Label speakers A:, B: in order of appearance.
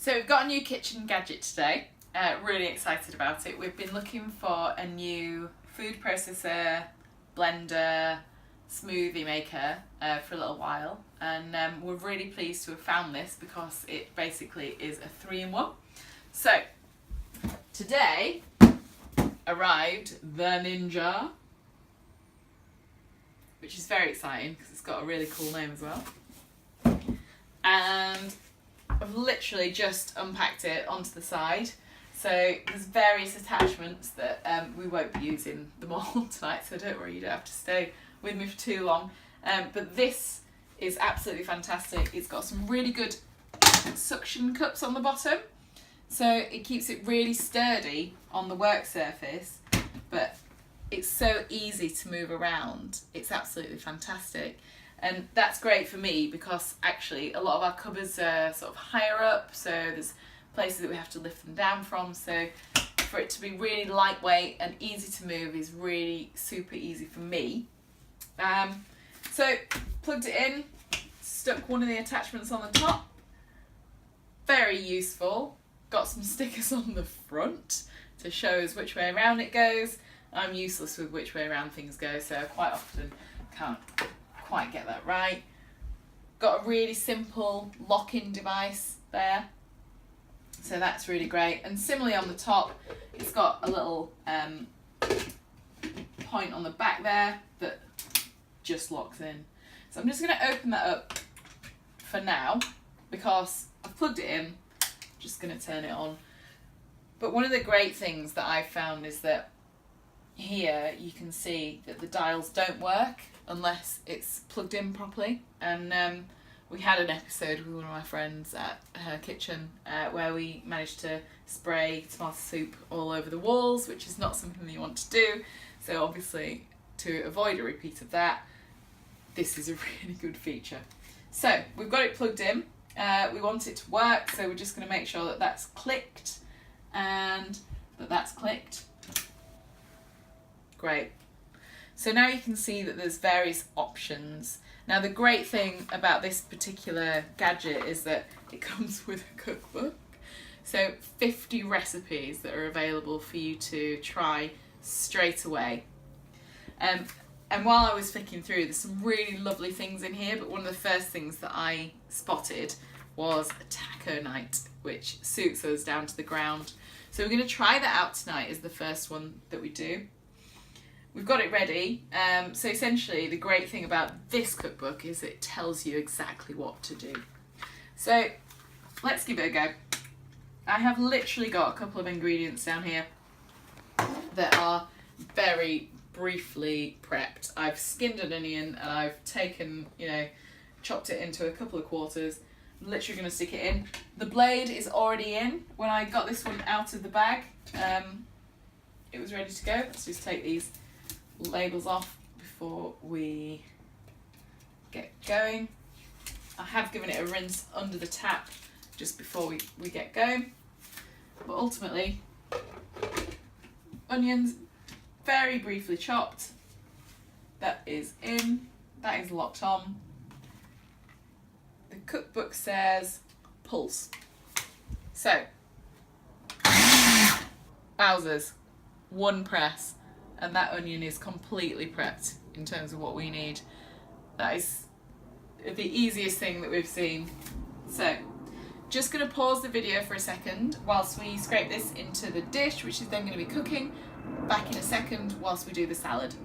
A: So we've got a new kitchen gadget today. Really excited about it. We've been looking for a new food processor, blender, smoothie maker for a little while, and we're really pleased to have found this because it basically is a 3-in-1. So today arrived the Ninja, which is very exciting because it's got a really cool name as well. And I've literally just unpacked it onto the side. So there's various attachments that we won't be using them all tonight, so don't worry, you don't have to stay with me for too long. But this is absolutely fantastic. It's got some really good suction cups on the bottom, so it keeps it really sturdy on the work surface, but it's so easy to move around. It's absolutely fantastic. And that's great for me because actually a lot of our cupboards are sort of higher up, so there's places that we have to lift them down from. So for it to be really lightweight and easy to move is really super easy for me. So plugged it in, stuck one of the attachments on the top. Very useful. Got some stickers on the front to show us which way around it goes. I'm useless with which way around things go, so I quite often can't quite get that right. Got a really simple lock-in device there, so that's really great. And similarly on the top, it's got a little point on the back there that just locks in. So I'm just going to open that up for now because I've plugged it in. Just going to turn it on. But one of the great things that I've found is that here you can see that the dials don't work unless it's plugged in properly. And we had an episode with one of my friends at her kitchen where we managed to spray tomato soup all over the walls, which is not something that you want to do. So obviously, to avoid a repeat of that, this is a really good feature. So we've got it plugged in. We want it to work, so we're just going to make sure that that's clicked and that that's clicked. Great. So now you can see that there's various options. Now the great thing about this particular gadget is that it comes with a cookbook. So 50 recipes that are available for you to try straight away. And while I was flicking through, there's some really lovely things in here, but one of the first things that I spotted was a taco night, which suits us down to the ground. So we're going to try that out tonight as the first one that we do. We've got it ready. So essentially the great thing about this cookbook is it tells you exactly what to do. So let's give it a go. I have literally got a couple of ingredients down here that are very briefly prepped. I've skinned an onion and I've taken, chopped it into a couple of quarters. I'm literally going to stick it in. The blade is already in. When I got this one out of the bag, it was ready to go. Let's just take these labels off before we get going. I have given it a rinse under the tap just before we get going. But ultimately, onions very briefly chopped. That is in. That is locked on. The cookbook says pulse. So, wowzers, one press. And that onion is completely prepped in terms of what we need. That is the easiest thing that we've seen. So, just going to pause the video for a second whilst we scrape this into the dish, which is then going to be cooking. Back in a second whilst we do the salad.